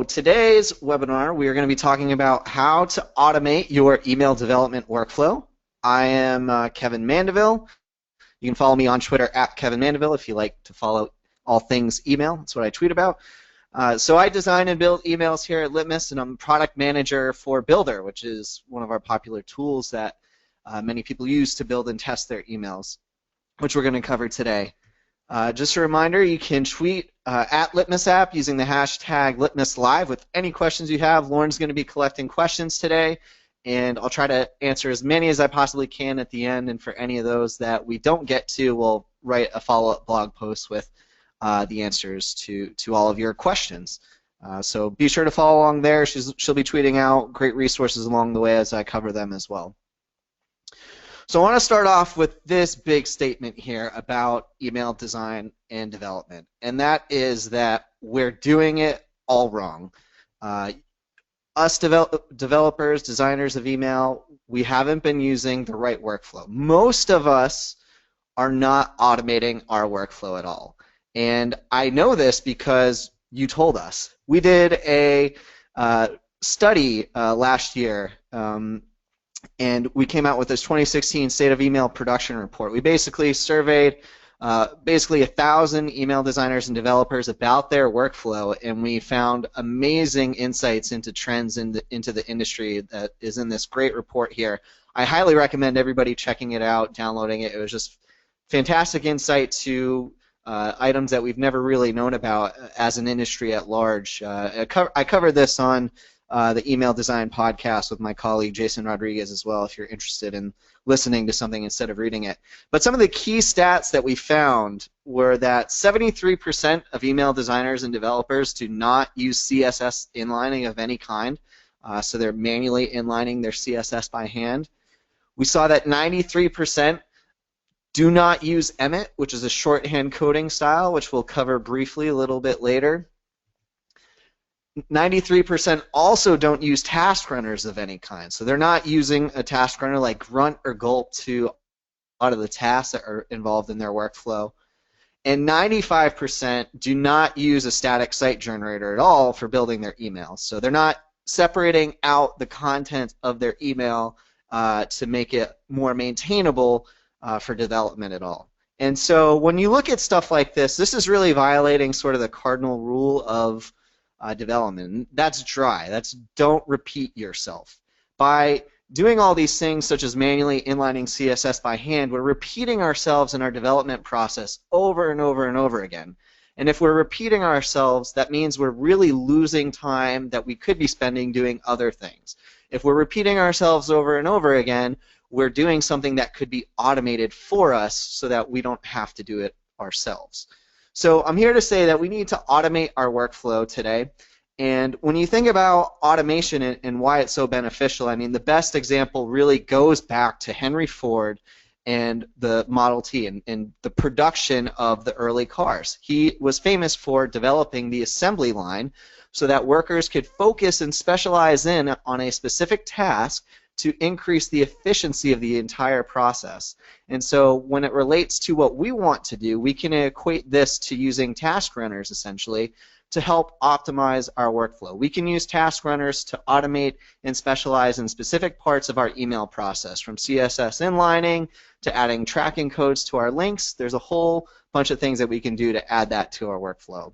today's webinar, we are going to be talking about how to automate your email development workflow. I am Kevin Mandeville. You can follow me on Twitter at Kevin Mandeville if you like to follow all things email. That's what I tweet about. So I design and build emails here at Litmus, and I'm product manager for Builder, which is one of our popular tools that many people use to build and test their emails, which we're going to cover today. Just a reminder, you can tweet at Litmus app using the hashtag LitmusLive with any questions you have. Lauren's going to be collecting questions today, and I'll try to answer as many as I possibly can at the end, and for any of those that we don't get to, we'll write a follow-up blog post with the answers to all of your questions. So be sure to follow along there. She'll be tweeting out great resources along the way as I cover them as well. So I want to start off with this big statement here about email design and development, and that is that we're doing it all wrong. Us developers, designers of email, we haven't been using the right workflow. Most of us are not automating our workflow at all. And I know this because you told us. We did a study last year, and we came out with this 2016 State of Email Production Report. We basically surveyed 1,000 email designers and developers about their workflow, and we found amazing insights into trends into the industry that is in this great report here. I highly recommend everybody checking it out, downloading it. It was just fantastic insight to items that we've never really known about as an industry at large. I covered this on the Email Design podcast with my colleague Jason Rodriguez as well, if you're interested in listening to something instead of reading it. But some of the key stats that we found were that 73% of email designers and developers do not use CSS inlining of any kind, so they're manually inlining their CSS by hand. We saw that 93% do not use Emmet, which is a shorthand coding style, which we'll cover briefly a little bit later. 93% also don't use task runners of any kind, so they're not using a task runner like Grunt or Gulp to a lot of the tasks that are involved in their workflow. And 95% do not use a static site generator at all for building their emails, so they're not separating out the content of their email to make it more maintainable for development at all. And so when you look at stuff like this, this is really violating sort of the cardinal rule of development. That's dry. That's don't repeat yourself. By doing all these things such as manually inlining CSS by hand, we're repeating ourselves in our development process over and over and over again. And if we're repeating ourselves, that means we're really losing time that we could be spending doing other things. If we're repeating ourselves over and over again, we're doing something that could be automated for us so that we don't have to do it ourselves. So I'm here to say that we need to automate our workflow today. And when you think about automation and why it's so beneficial, I mean, the best example really goes back to Henry Ford and the Model T and the production of the early cars. He was famous for developing the assembly line so that workers could focus and specialize in on a specific task to increase the efficiency of the entire process. And so when it relates to what we want to do, we can equate this to using task runners essentially to help optimize our workflow. We can use task runners to automate and specialize in specific parts of our email process, from CSS inlining to adding tracking codes to our links. There's a whole bunch of things that we can do to add that to our workflow.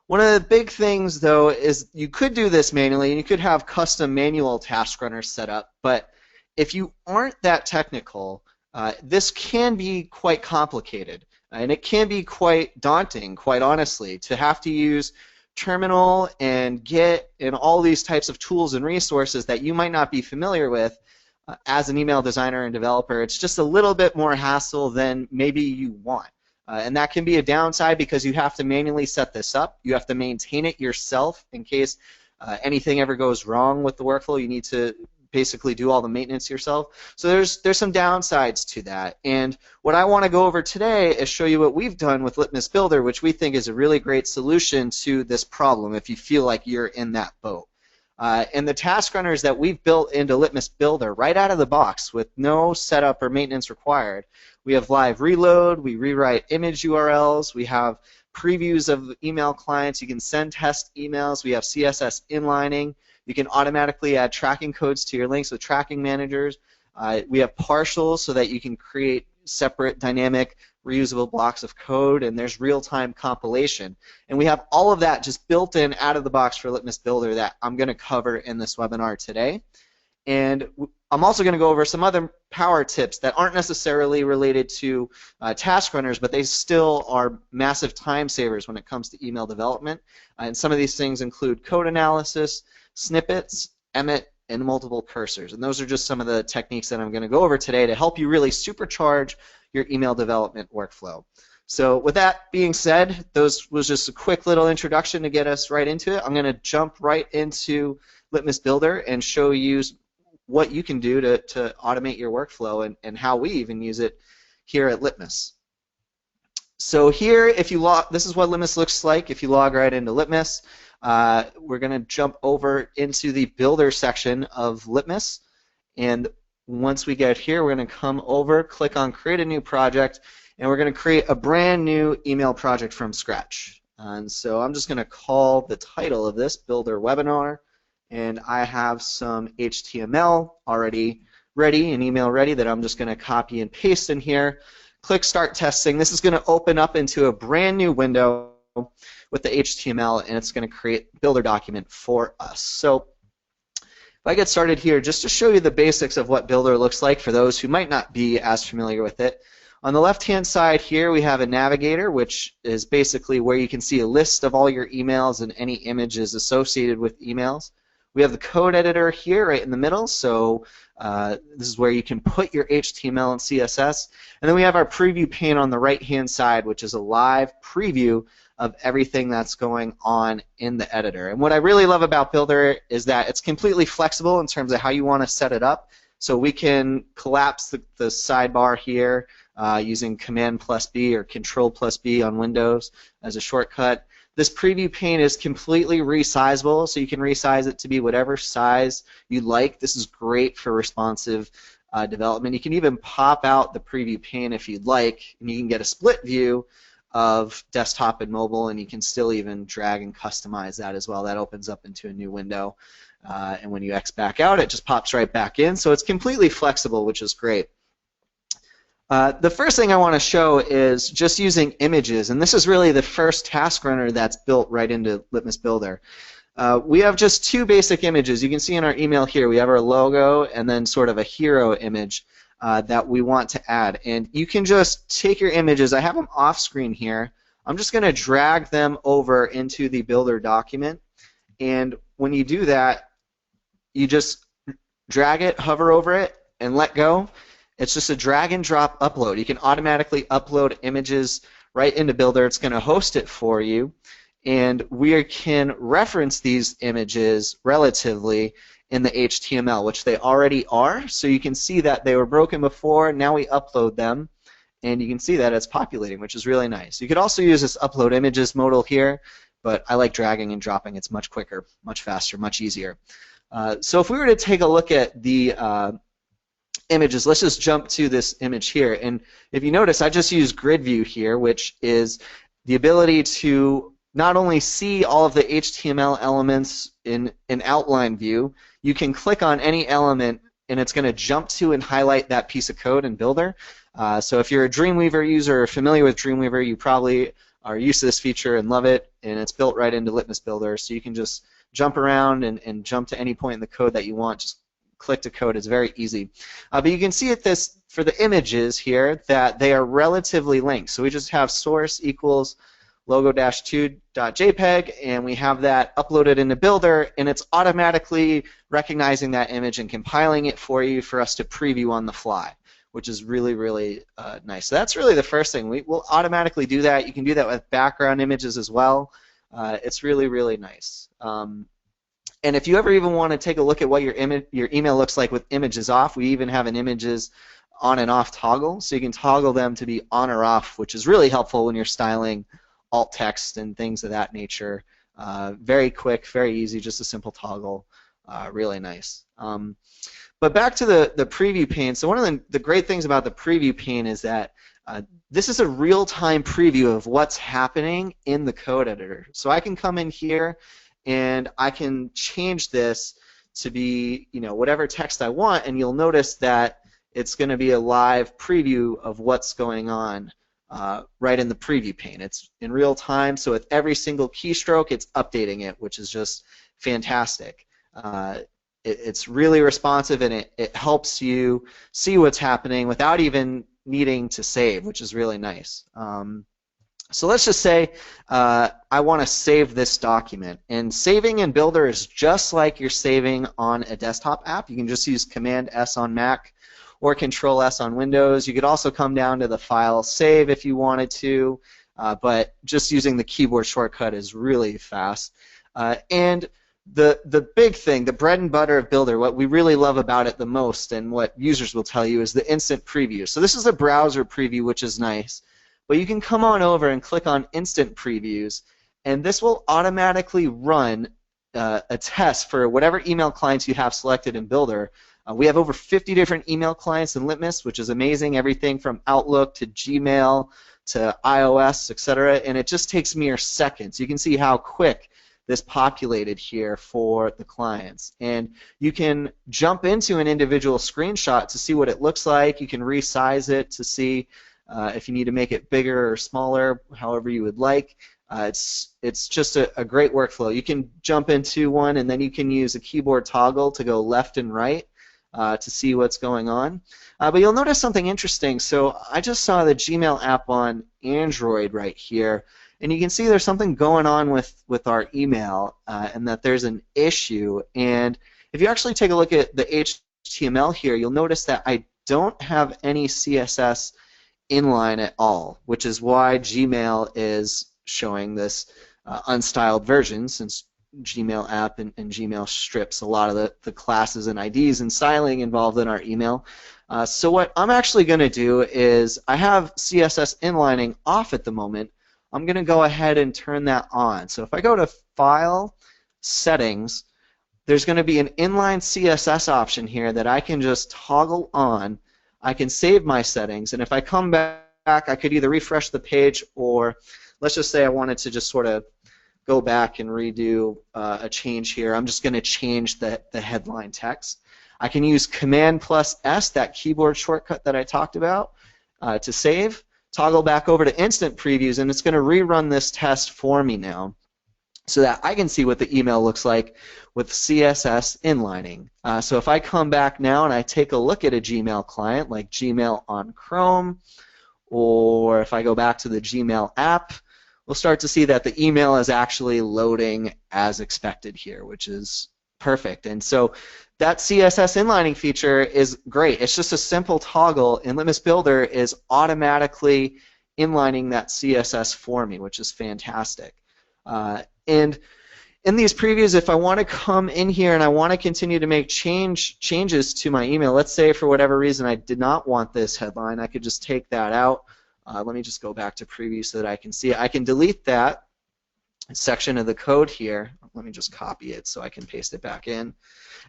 One of the big things, though, is you could do this manually, and you could have custom manual task runners set up, but if you aren't that technical, this can be quite complicated, and it can be quite daunting, quite honestly, to have to use Terminal and Git and all these types of tools and resources that you might not be familiar with as an email designer and developer. It's just a little bit more hassle than maybe you want. And that can be a downside because you have to manually set this up. You have to maintain it yourself in case anything ever goes wrong with the workflow. You need to basically do all the maintenance yourself. So there's some downsides to that. And what I want to go over today is show you what we've done with Litmus Builder, which we think is a really great solution to this problem if you feel like you're in that boat. And the task runners that we've built into Litmus Builder right out of the box with no setup or maintenance required. We have live reload, we rewrite image URLs, we have previews of email clients. You can send test emails. We have CSS inlining. You can automatically add tracking codes to your links with tracking managers. We have partials so that you can create separate dynamic reusable blocks of code, and there's real-time compilation. And we have all of that just built in out of the box for Litmus Builder that I'm going to cover in this webinar today. And I'm also going to go over some other power tips that aren't necessarily related to task runners, but they still are massive time savers when it comes to email development. And some of these things include code analysis, snippets, emmet, and multiple cursors. And those are just some of the techniques that I'm going to go over today to help you really supercharge your email development workflow. So with that being said, those was just a quick little introduction to get us right into it. I'm going to jump right into Litmus Builder and show you what you can do to automate your workflow and how we even use it here at Litmus. So here, if you log, this is what Litmus looks like if you log right into Litmus. We're going to jump over into the Builder section of Litmus, and once we get here, we're going to come over, click on Create a New Project, and we're going to create a brand new email project from scratch. And so I'm just going to call the title of this Builder Webinar, and I have some HTML already ready, an email ready, that I'm just going to copy and paste in here. Click Start Testing. This is going to open up into a brand new window with the HTML, and it's going to create a Builder document for us. So if I get started here, just to show you the basics of what Builder looks like for those who might not be as familiar with it. On the left-hand side here, we have a navigator, which is basically where you can see a list of all your emails and any images associated with emails. We have the code editor here right in the middle, so this is where you can put your HTML and CSS. And then we have our preview pane on the right-hand side, which is a live preview of everything that's going on in the editor. And what I really love about Builder is that it's completely flexible in terms of how you want to set it up. So we can collapse the sidebar here using Command+B or Control+B on Windows as a shortcut. This preview pane is completely resizable, so you can resize it to be whatever size you like. This is great for responsive development. You can even pop out the preview pane if you'd like, and you can get a split view of desktop and mobile, and you can still even drag and customize that as well. That opens up into a new window, and when you X back out, it just pops right back in. So it's completely flexible, which is great. The first thing I want to show is just using images, and this is really the first task runner that's built right into Litmus Builder. We have just two basic images. You can see in our email here we have our logo and then sort of a hero image that we want to add. And you can just take your images. I have them off screen here. I'm just going to drag them over into the Builder document, and when you do that, you just drag it, hover over it, and let go. It's just a drag and drop upload. You can automatically upload images right into Builder. It's going to host it for you, and we can reference these images relatively in the HTML, which they already are. So you can see that they were broken before. Now we upload them, and you can see that it's populating, which is really nice. You could also use this upload images modal here, but I like dragging and dropping. It's much quicker, much faster, much easier. So if we were to take a look at the images, let's just jump to this image here. And if you notice, I just use grid view here, which is the ability to not only see all of the HTML elements in an outline view, you can click on any element and it's going to jump to and highlight that piece of code in Builder. So if you're a Dreamweaver user or familiar with Dreamweaver, you probably are used to this feature and love it, and it's built right into Litmus Builder, so you can just jump around and jump to any point in the code that you want. Just click to code. It's very easy. But you can see at this for the images here that they are relatively linked. So we just have source equals logo-2.jpg, and we have that uploaded into Builder, and it's automatically recognizing that image and compiling it for you for us to preview on the fly, which is really, really nice. So that's really the first thing. We will automatically do that. You can do that with background images as well. It's really, really nice. And if you ever even want to take a look at what your email looks like with images off, we even have an images on and off toggle, so you can toggle them to be on or off, which is really helpful when you're styling alt text and things of that nature. Very quick, very easy, just a simple toggle. Really nice. But back to the preview pane. So one of the great things about the preview pane is that This is a real-time preview of what's happening in the code editor. So I can come in here and I can change this to be, whatever text I want, and you'll notice that it's going to be a live preview of what's going on right in the preview pane. It's in real time, so with every single keystroke, it's updating it, which is just fantastic. It's really responsive, and it helps you see what's happening without even needing to save, which is really nice. So let's just say I want to save this document, and saving in Builder is just like you're saving on a desktop app. You can just use Command-S on Mac or Control-S on Windows. You could also come down to the file save if you wanted to, but just using the keyboard shortcut is really fast. And the big thing, the bread and butter of Builder, what we really love about it the most and what users will tell you is the instant preview. So this is a browser preview, which is nice. But you can come on over and click on Instant Previews, and this will automatically run a test for whatever email clients you have selected in Builder. We have over 50 different email clients in Litmus, which is amazing, everything from Outlook to Gmail to iOS, etc. And it just takes mere seconds. You can see how quick this populated here for the clients. And you can jump into an individual screenshot to see what it looks like. You can resize it to see if you need to make it bigger or smaller, however you would like. It's just a great workflow. You can jump into one, and then you can use a keyboard toggle to go left and right to see what's going on. But you'll notice something interesting. So I just saw the Gmail app on Android right here, and you can see there's something going on with our email, and that there's an issue. And if you actually take a look at the HTML here, you'll notice that I don't have any CSS inline at all, which is why Gmail is showing this unstyled version, since Gmail app and Gmail strips a lot of the classes and IDs and styling involved in our email. So what I'm actually going to do is, I have CSS inlining off at the moment. I'm going to go ahead and turn that on. So if I go to File, Settings, there's going to be an inline CSS option here that I can just toggle on. I can save my settings, and if I come back, I could either refresh the page, or let's just say I wanted to just sort of go back and redo a change here. I'm just going to change the headline text. I can use Command+S, that keyboard shortcut that I talked about, to save, toggle back over to Instant Previews, and it's going to rerun this test for me now, so that I can see what the email looks like with CSS inlining. So if I come back now and I take a look at a Gmail client, like Gmail on Chrome, or if I go back to the Gmail app, we'll start to see that the email is actually loading as expected here, which is perfect. And so that CSS inlining feature is great. It's just a simple toggle, and Litmus Builder is automatically inlining that CSS for me, which is fantastic. And in these previews, if I want to come in here and I want to continue to make changes to my email, let's say for whatever reason I did not want this headline, I could just take that out. Let me just go back to preview so that I can see it. I can delete that section of the code here. Let me just copy it so I can paste it back in.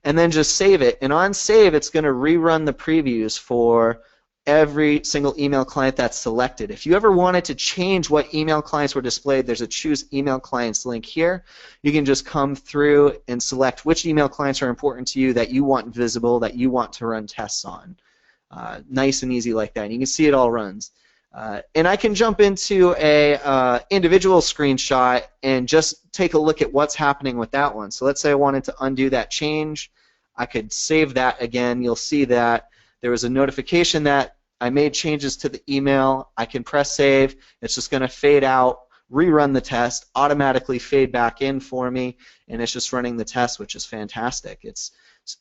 And then just save it. And on save, it's going to rerun the previews for every single email client that's selected. If you ever wanted to change what email clients were displayed, there's a Choose Email Clients link here. You can just come through and select which email clients are important to you, that you want visible, that you want to run tests on. Nice and easy like that. And you can see it all runs. And I can jump into a individual screenshot and just take a look at what's happening with that one. So let's say I wanted to undo that change. I could save that again. You'll see that there was a notification that I made changes to the email. I can press save. It's just going to fade out, rerun the test, automatically fade back in for me, and it's just running the test, which is fantastic. It's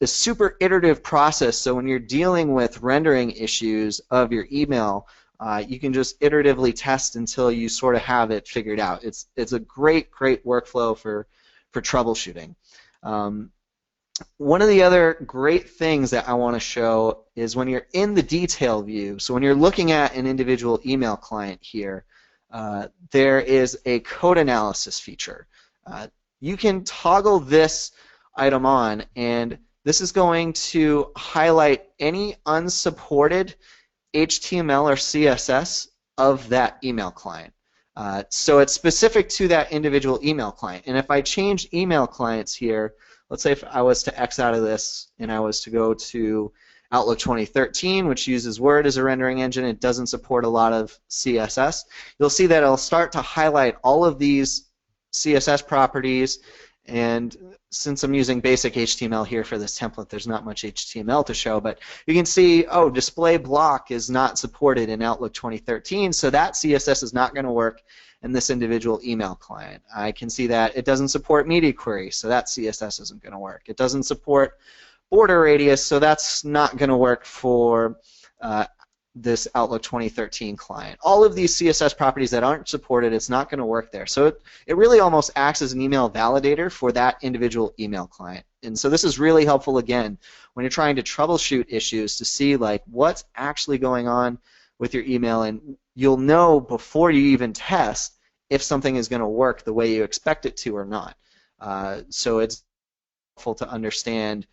a super iterative process, so when you're dealing with rendering issues of your email, you can just iteratively test until you sort of have it figured out. It's a great workflow for troubleshooting. One of the other great things that I want to show is when you're in the detail view, so when you're looking at an individual email client here, there is a code analysis feature. You can toggle this item on, and this is going to highlight any unsupported HTML or CSS of that email client. So it's specific to that individual email client. And if I change email clients here, let's say if I was to X out of this and I was to go to Outlook 2013, which uses Word as a rendering engine, it doesn't support a lot of CSS. You'll see that it'll start to highlight all of these CSS properties, and since I'm using basic HTML here for this template, there's not much HTML to show, but you can see, oh, display block is not supported in Outlook 2013, so that CSS is not going to work in this individual email client. I can see that it doesn't support media query, so that CSS isn't going to work. It doesn't support border radius, so that's not going to work for this Outlook 2013 client. All of these CSS properties that aren't supported, it's not going to work there. So it really almost acts as an email validator for that individual email client. And so this is really helpful, again, when you're trying to troubleshoot issues to see like what's actually going on with your email, and you'll know before you even test if something is going to work the way you expect it to or not. So it's helpful to understand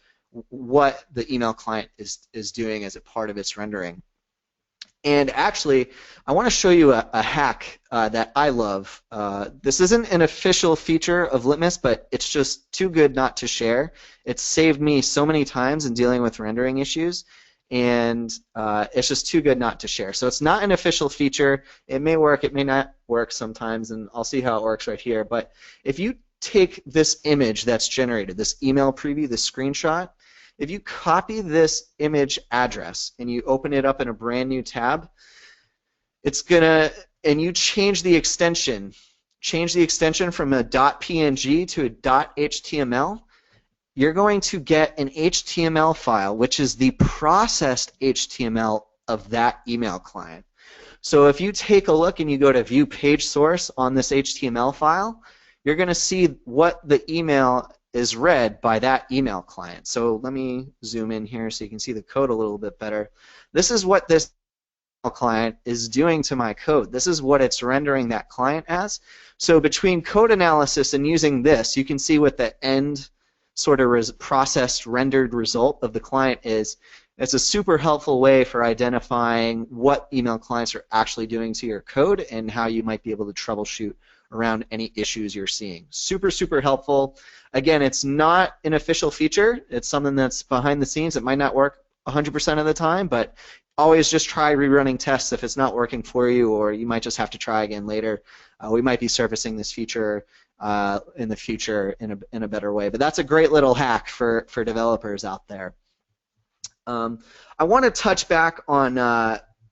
what the email client is doing as a part of its rendering. And actually, I want to show you a hack that I love. This isn't an official feature of Litmus, but it's just too good not to share. It's saved me so many times in dealing with rendering issues, and it's just too good not to share. So it's not an official feature. It may work, it may not work sometimes, and I'll see how it works right here. But if you take this image that's generated, this email preview, this screenshot, if you copy this image address and you open it up in a brand new tab, it's gonna, and you change the extension from a .png to a .html, you're going to get an HTML file, which is the processed HTML of that email client. So if you take a look and you go to view page source on this HTML file, you're going to see what the email is read by that email client. So let me zoom in here so you can see the code a little bit better. This is what this client is doing to my code. This is what it's rendering that client as. So between code analysis and using this, you can see what the end sort of processed rendered result of the client is. It's a super helpful way for identifying what email clients are actually doing to your code and how you might be able to troubleshoot around any issues you're seeing. Super, super helpful. Again, it's not an official feature. It's something that's behind the scenes. It might not work 100% of the time, but always just try rerunning tests if it's not working for you, or you might just have to try again later. We might be surfacing this feature in the future in a better way. But that's a great little hack for developers out there. I want to touch back on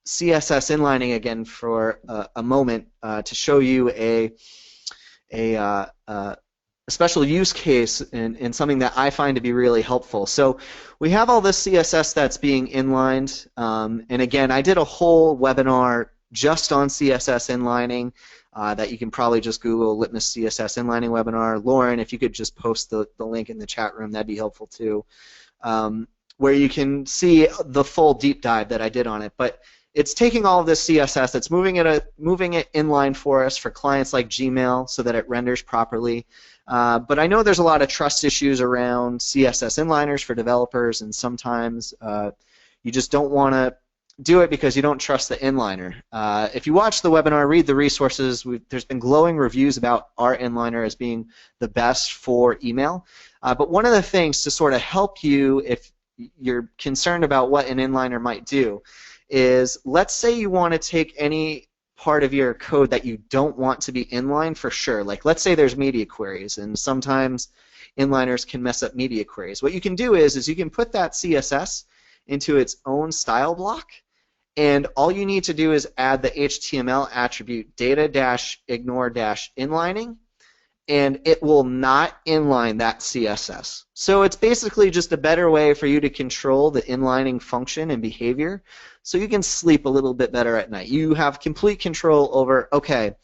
CSS inlining again for a moment to show you a special use case in something that I find to be really helpful. So we have all this CSS that's being inlined, and again, I did a whole webinar just on CSS inlining that you can probably just Google Litmus CSS inlining webinar. Lauren, if you could just post the link in the chat room, that'd be helpful too, where you can see the full deep dive that I did on it. But it's taking all of this CSS, it's moving it inline for us for clients like Gmail so that it renders properly. But I know there's a lot of trust issues around CSS inliners for developers, and sometimes you just don't want to do it because you don't trust the inliner. If you watch the webinar, read the resources, there's been glowing reviews about our inliner as being the best for email. But one of the things to sort of help you if you're concerned about what an inliner might do is, let's say you want to take any part of your code that you don't want to be inline for sure. Like, let's say there's media queries, and sometimes inliners can mess up media queries. What you can do is you can put that CSS into its own style block, and all you need to do is add the HTML attribute data-ignore-inlining, and it will not inline that CSS. So it's basically just a better way for you to control the inlining function and behavior, so you can sleep a little bit better at night. You have complete control over, okay,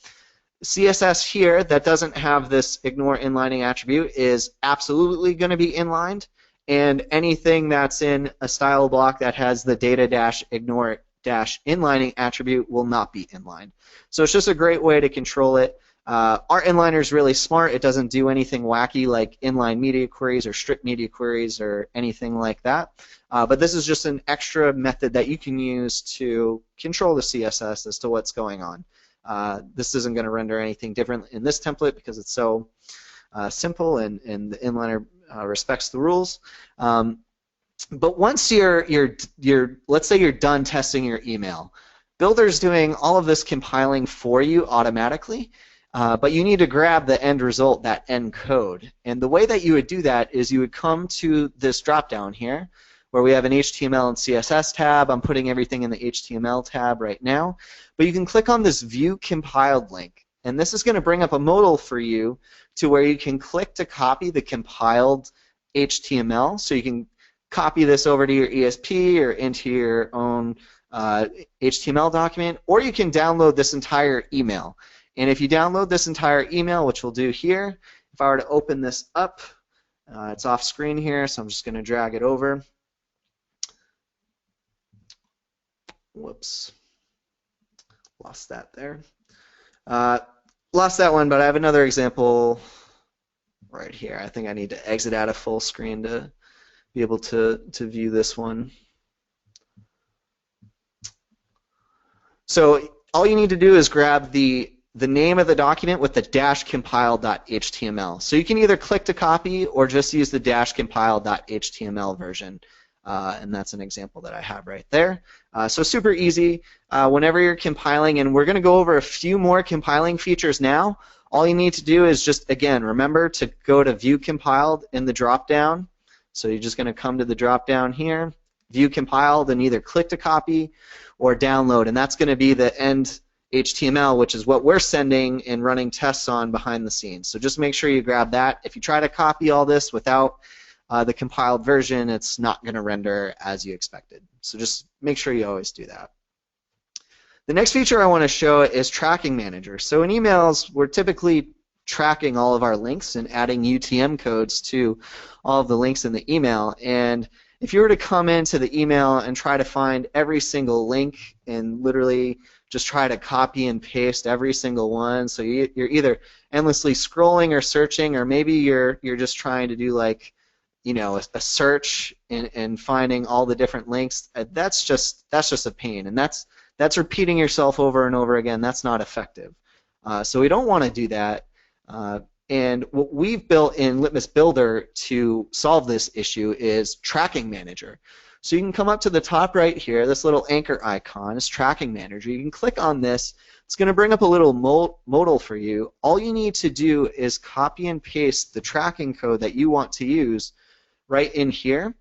CSS here that doesn't have this ignore inlining attribute is absolutely going to be inlined, and anything that's in a style block that has the data-ignore-inlining attribute will not be inlined. So it's just a great way to control it. Our inliner is really smart. It doesn't do anything wacky like inline media queries or strict media queries or anything like that. But this is just an extra method that you can use to control the CSS as to what's going on. This isn't going to render anything different in this template because it's so simple and the inliner respects the rules. But once let's say you're done testing your email, Builder's doing all of this compiling for you automatically, but you need to grab the end result, that end code. And the way that you would do that is you would come to this drop-down here, where we have an HTML and CSS tab. I'm putting everything in the HTML tab right now. But you can click on this View Compiled link, and this is going to bring up a modal for you to where you can click to copy the compiled HTML. So you can copy this over to your ESP or into your own HTML document, or you can download this entire email. And if you download this entire email, which we'll do here, if I were to open this up, it's off screen here, so I'm just going to drag it over. Whoops, lost that there. Lost that one, but I have another example right here. I think I need to exit out of full screen to be able to view this one. So all you need to do is grab the name of the document with the -compile.html. So you can either click to copy or just use the -compile.html version. And that's an example that I have right there. So super easy whenever you're compiling, and we're going to go over a few more compiling features now. All you need to do is just, again, remember to go to View Compiled in the drop-down. So you're just going to come to the drop-down here, View Compiled, and either click to copy or download, and that's going to be the end HTML, which is what we're sending and running tests on behind the scenes. So just make sure you grab that. If you try to copy all this without the compiled version, it's not going to render as you expected. So just make sure you always do that. The next feature I want to show is Tracking Manager. So in emails, we're typically tracking all of our links and adding UTM codes to all of the links in the email. And if you were to come into the email and try to find every single link and literally just try to copy and paste every single one, so you're either endlessly scrolling or searching, or maybe you're just trying to do like, you know, a search and finding all the different links. That's just a pain, and that's repeating yourself over and over again. That's not effective. So we don't want to do that. And what we've built in Litmus Builder to solve this issue is Tracking Manager. So you can come up to the top right here, this little anchor icon is Tracking Manager. You can click on this. It's going to bring up a little modal for you. All you need to do is copy and paste the tracking code that you want to use right in here.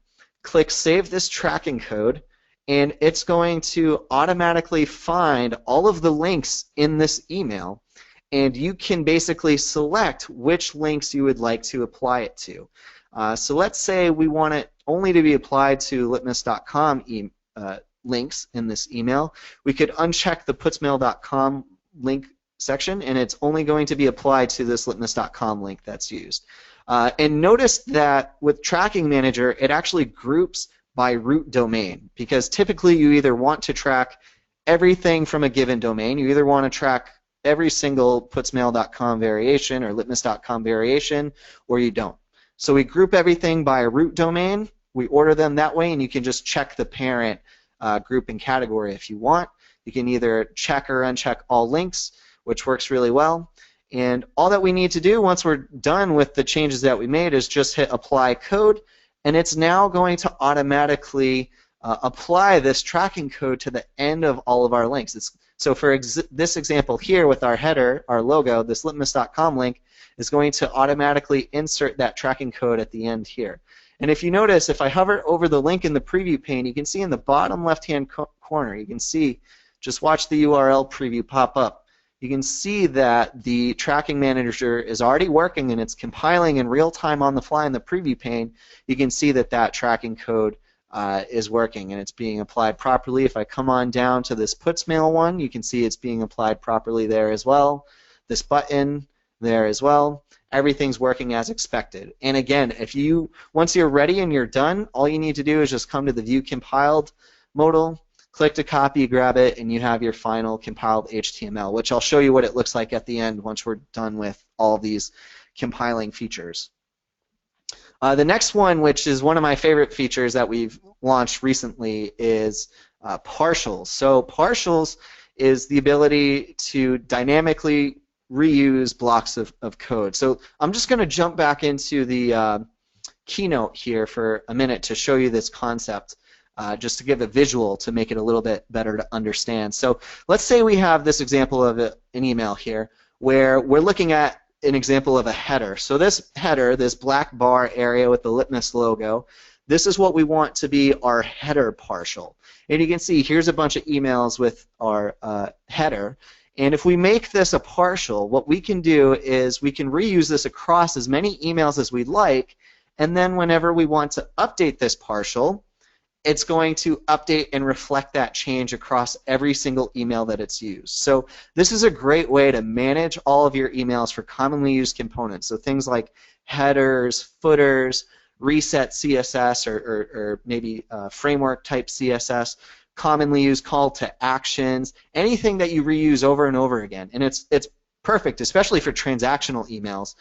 Click Save this tracking code, and it's going to automatically find all of the links in this email, and you can basically select which links you would like to apply it to. So let's say we want it only to be applied to litmus.com links in this email. We could uncheck the putsmail.com link section, and it's only going to be applied to this litmus.com link that's used. And notice that with Tracking Manager, it actually groups by root domain, because typically you either want to track everything from a given domain, you either want to track every single putsmail.com variation or litmus.com variation, or you don't. So we group everything by a root domain, we order them that way, and you can just check the parent group and category if you want. You can either check or uncheck all links, which works really well. And all that we need to do once we're done with the changes that we made is just hit Apply Code, and it's now going to automatically apply this tracking code to the end of all of our links. So for this example here with our header, our logo, this litmus.com link is going to automatically insert that tracking code at the end here. And if you notice, if I hover over the link in the preview pane, you can see in the bottom left-hand corner, you can see, just watch the URL preview pop up. You can see that the Tracking Manager is already working and it's compiling in real time on the fly in the preview pane. You can see that that tracking code is working and it's being applied properly. If I come on down to this putsmail one, you can see it's being applied properly there as well. This button there as well. Everything's working as expected. And again, once you're ready and you're done, all you need to do is just come to the View Compiled modal, click to copy, grab it, and you have your final compiled HTML, which I'll show you what it looks like at the end once we're done with all of these compiling features. The next one, which is one of my favorite features that we've launched recently, is partials. So partials is the ability to dynamically reuse blocks of code. So I'm just going to jump back into the keynote here for a minute to show you this concept, just to give a visual to make it a little bit better to understand. So let's say we have this example of an email here where we're looking at an example of a header. So this header, this black bar area with the Litmus logo, this is what we want to be our header partial. And you can see here's a bunch of emails with our header. And if we make this a partial, what we can do is we can reuse this across as many emails as we'd like, and then whenever we want to update this partial, it's going to update and reflect that change across every single email that it's used. So this is a great way to manage all of your emails for commonly used components. So things like headers, footers, reset CSS, or maybe framework type CSS, commonly used call to actions, anything that you reuse over and over again. And it's perfect, especially for transactional emails.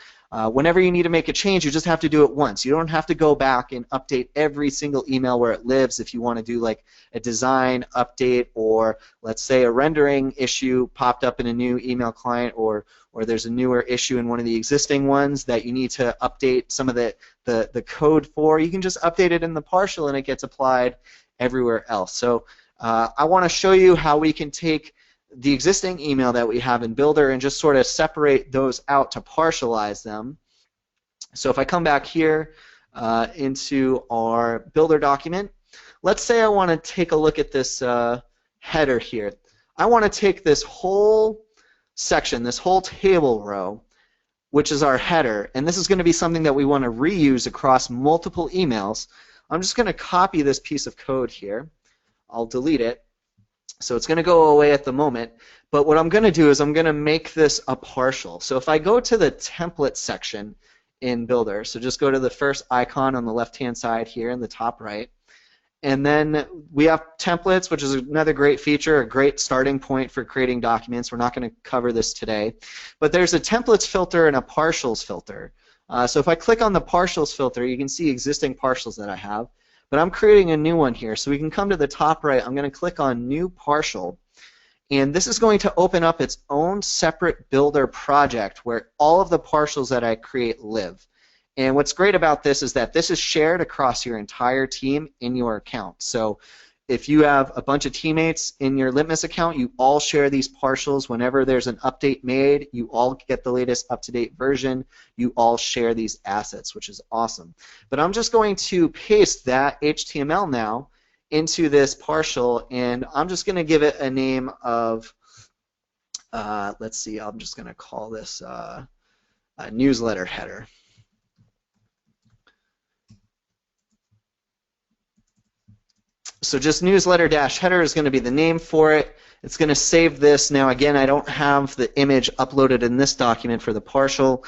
Whenever you need to make a change, you just have to do it once. You don't have to go back and update every single email where it lives if you want to do like a design update, or let's say a rendering issue popped up in a new email client, or there's a newer issue in one of the existing ones that you need to update some of the code for. You can just update it in the partial and it gets applied everywhere else. So I want to show you how we can take the existing email that we have in Builder and just sort of separate those out to partialize them. So if I come back here into our Builder document, let's say I want to take a look at this header here. I want to take this whole section, this whole table row, which is our header, and this is going to be something that we want to reuse across multiple emails. I'm just going to copy this piece of code here. I'll delete it. So it's going to go away at the moment, but what I'm going to do is I'm going to make this a partial. So if I go to the template section in Builder, so just go to the first icon on the left-hand side here in the top right, and then we have templates, which is another great feature, a great starting point for creating documents. We're not going to cover this today, but there's a templates filter and a partials filter. So if I click on the partials filter, you can see existing partials that I have. But I'm creating a new one here, so we can come to the top right. I'm going to click on New Partial, and this is going to open up its own separate Builder project where all of the partials that I create live. And what's great about this is that this is shared across your entire team in your account. So if you have a bunch of teammates in your Litmus account, you all share these partials. Whenever there's an update made, you all get the latest up-to-date version. You all share these assets, which is awesome. But I'm just going to paste that HTML now into this partial, and I'm just going to give it a name of, let's see, I'm just going to call this a newsletter header. So just newsletter-header is going to be the name for it. It's going to save this. Now again, I don't have the image uploaded in this document for the partial,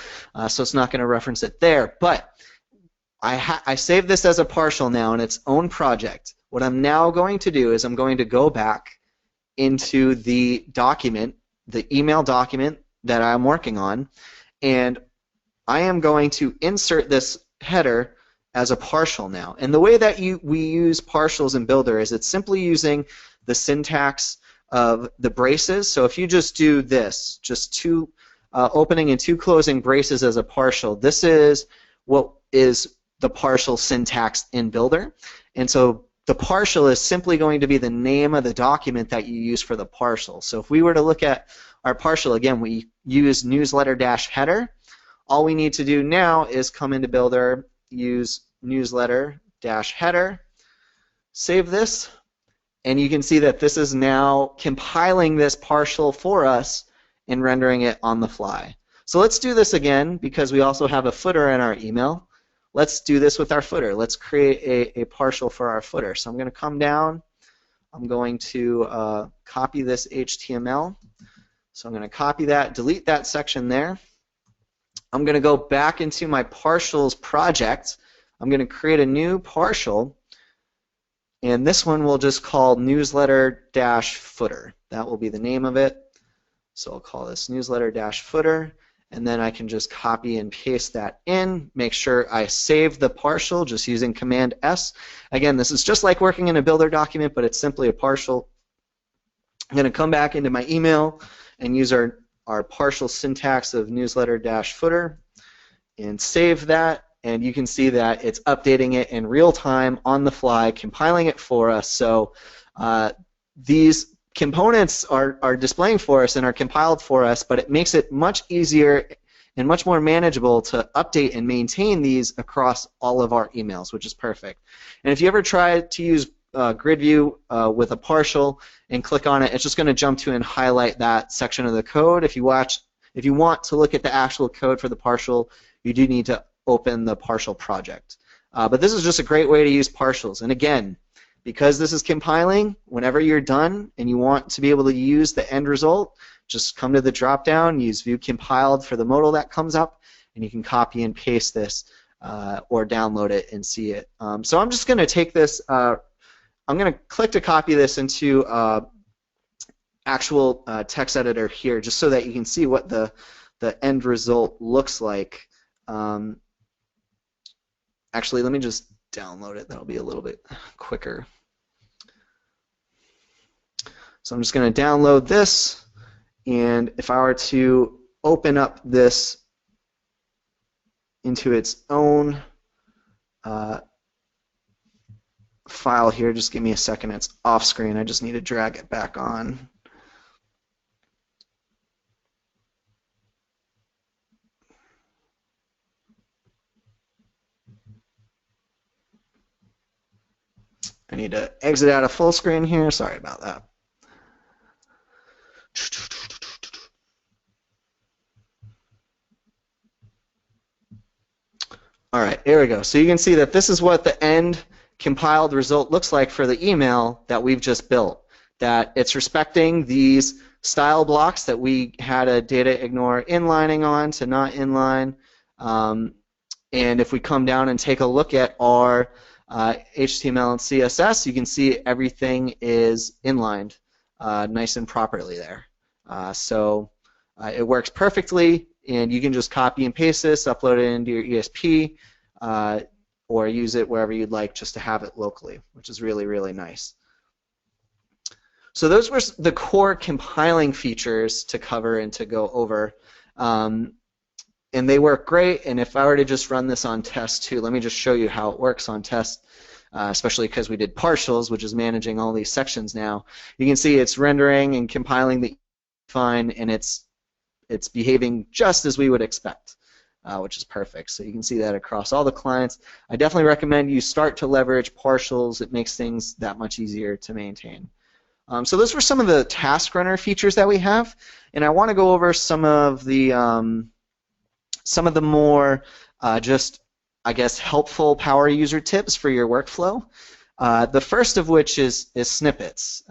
so it's not going to reference it there. But I saved this as a partial now in its own project. What I'm now going to do is I'm going to go back into the document, the email document that I'm working on, and I am going to insert this header as a partial now. And the way that we use partials in Builder is it's simply using the syntax of the braces. So if you just do this, just two opening and two closing braces as a partial, this is what is the partial syntax in Builder. And so the partial is simply going to be the name of the document that you use for the partial. So if we were to look at our partial, again, we use newsletter-header. All we need to do now is come into Builder, use newsletter-header, save this, and you can see that this is now compiling this partial for us and rendering it on the fly. So let's do this again because we also have a footer in our email. Let's do this with our footer. Let's create a partial for our footer. So I'm going to come down. I'm going to copy this HTML. So I'm going to copy that, delete that section there. I'm going to go back into my partials project. I'm going to create a new partial, And this one we'll just call newsletter-footer. That will be the name of it. So I'll call this newsletter-footer, and then I can just copy and paste that in. Make sure I save the partial just using Command S. Again, this is just like working in a Builder document, but it's simply a partial. I'm going to come back into my email and use our partial syntax of newsletter-footer and save that. And you can see that it's updating it in real time on the fly, compiling it for us. So these components are displaying for us and are compiled for us, but it makes it much easier and much more manageable to update and maintain these across all of our emails, which is perfect. And if you ever try to use grid view with a partial and click on it, it's just going to jump to and highlight that section of the code. If you want to look at the actual code for the partial, you do need to open the partial project. But this is just a great way to use partials. And again, because this is compiling, whenever you're done and you want to be able to use the end result, just come to the drop-down, use View Compiled for the modal that comes up, and you can copy and paste this or download it and see it. So I'm just going to take this, I'm going to click to copy this into actual text editor here, just so that you can see what the end result looks like. Actually, let me just download it. That'll be a little bit quicker. So I'm just going to download this, and if I were to open up this into its own file here, just give me a second. It's off screen. I just need to drag it back on. I need to exit out of full screen here. Sorry about that. All right, here we go. So you can see that this is what the end compiled result looks like for the email that we've just built. That it's respecting these style blocks that we had a data ignore inlining on to not inline. And if we come down and take a look at our HTML and CSS, you can see everything is inlined nice and properly there. So it works perfectly, and you can just copy and paste this, upload it into your ESP, or use it wherever you'd like just to have it locally, which is really, really nice. So those were the core compiling features to cover and to go over. And they work great, and if I were to just run this on test too, let me just show you how it works on test, especially because we did partials, which is managing all these sections now. You can see it's rendering and compiling the fine, and it's behaving just as we would expect, which is perfect. So you can see that across all the clients. I definitely recommend you start to leverage partials. It makes things that much easier to maintain. So those were some of the task runner features that we have, and I want to go over some of the more just, I guess, helpful power user tips for your workflow. The first of which is snippets.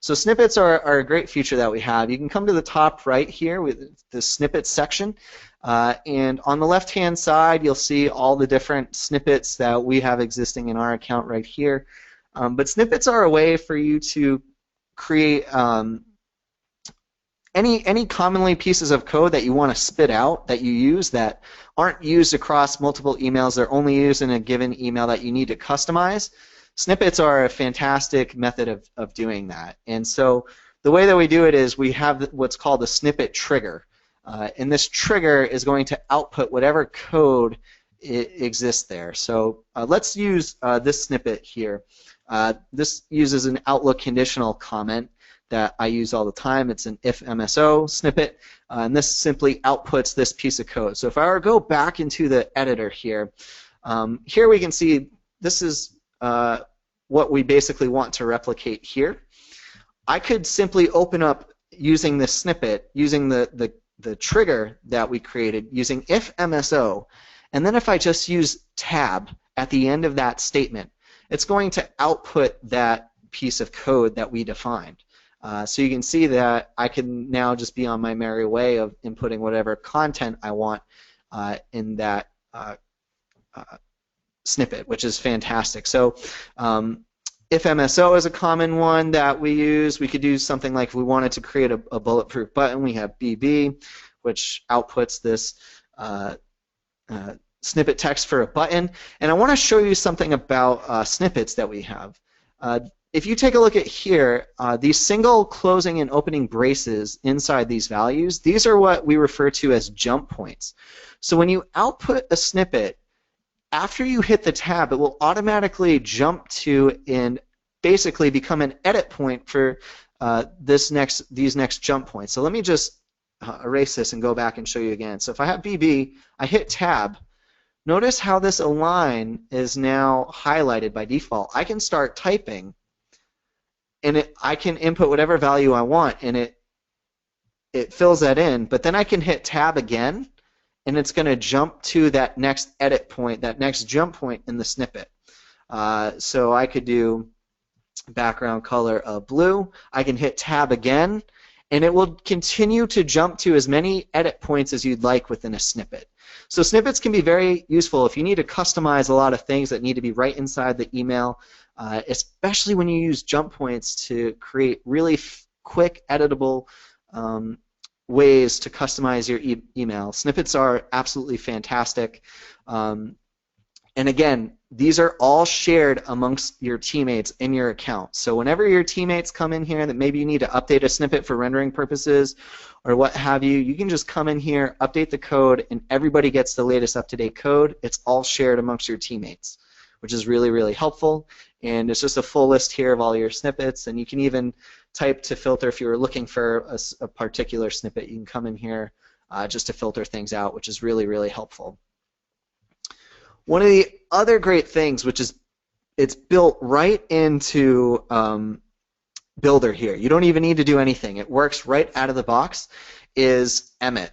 So snippets are a great feature that we have. You can come to the top right here with the snippets section, and on the left-hand side you'll see all the different snippets that we have existing in our account right here. But snippets are a way for you to create any commonly pieces of code that you want to spit out that you use that aren't used across multiple emails. They're only used in a given email that you need to customize. Snippets are a fantastic method of doing that. And so the way that we do it is we have what's called a snippet trigger. And this trigger is going to output whatever code exists there. So let's use this snippet here. This uses an Outlook conditional comment that I use all the time. It's an if MSO snippet, and this simply outputs this piece of code. So if I were to go back into the editor here, here we can see this is what we basically want to replicate here. I could simply open up using this snippet, using the trigger that we created, using if MSO, and then if I just use tab at the end of that statement, it's going to output that piece of code that we defined. So you can see that I can now just be on my merry way of inputting whatever content I want in that snippet, which is fantastic. So If MSO is a common one that we use, we could do something like if we wanted to create a bulletproof button, we have BB, which outputs this snippet text for a button. And I want to show you something about snippets that we have. If you take a look at here, these single closing and opening braces inside these values, these are what we refer to as jump points. So when you output a snippet, after you hit the tab, it will automatically jump to and basically become an edit point for these next jump points. So let me just erase this and go back and show you again. So if I have BB, I hit tab. Notice how this align is now highlighted by default. I can start typing, and I can input whatever value I want, and it fills that in. But then I can hit tab again, and it's going to jump to that next edit point, that next jump point in the snippet. So I could do background color of blue. I can hit tab again, and it will continue to jump to as many edit points as you'd like within a snippet. So snippets can be very useful if you need to customize a lot of things that need to be right inside the email, especially when you use jump points to create really quick, editable ways to customize your email. Snippets are absolutely fantastic. And again, these are all shared amongst your teammates in your account. So whenever your teammates come in here that maybe you need to update a snippet for rendering purposes or what have you, you can just come in here, update the code, and everybody gets the latest up-to-date code. It's all shared amongst your teammates, which is really, really helpful. And it's just a full list here of all your snippets, and you can even type to filter if you were looking for a particular snippet. You can come in here just to filter things out, which is really, really helpful. One of the other great things, which is it's built right into Builder here. You don't even need to do anything. It works right out of the box, is Emmet.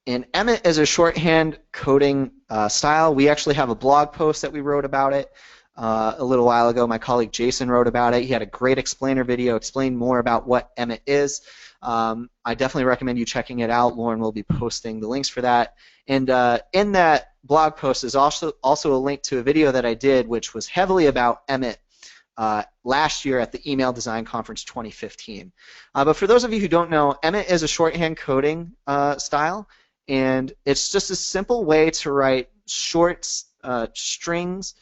And Emmet is a shorthand coding style. We actually have a blog post that we wrote about it a little while ago. My colleague Jason wrote about it. He had a great explainer video, explained more about what Emmet is. I definitely recommend you checking it out. Lauren will be posting the links for that. And in that blog post is also a link to a video that I did, which was heavily about Emmet last year at the Email Design Conference 2015. But for those of you who don't know, Emmet is a shorthand coding style, and it's just a simple way to write short strings,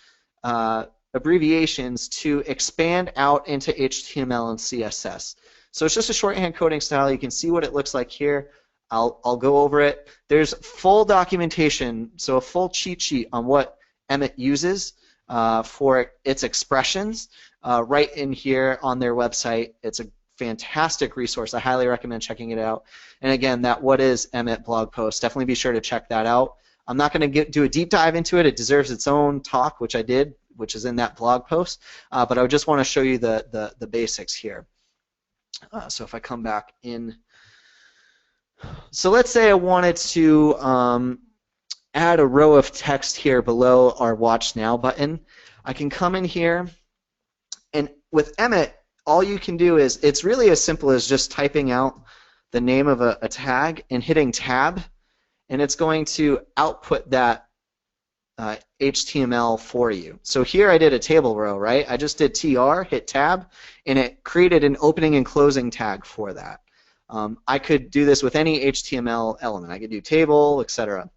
abbreviations to expand out into HTML and CSS. So it's just a shorthand coding style. You can see what it looks like here. I'll go over it. There's full documentation, so a full cheat sheet on what Emmet uses for its expressions right in here on their website. It's a fantastic resource. I highly recommend checking it out. And again, that What is Emmet blog post, definitely be sure to check that out. I'm not going to do a deep dive into it. It deserves its own talk, which I did, which is in that blog post. But I just want to show you the basics here. So if I come back in, so let's say I wanted to add a row of text here below our Watch Now button. I can come in here, and with Emmet, all you can do is, it's really as simple as just typing out the name of a tag and hitting tab, and it's going to output that HTML for you. So here I did a table row, right? I just did TR, hit tab, and it created an opening and closing tag for that. I could do this with any HTML element. I could do table, etc.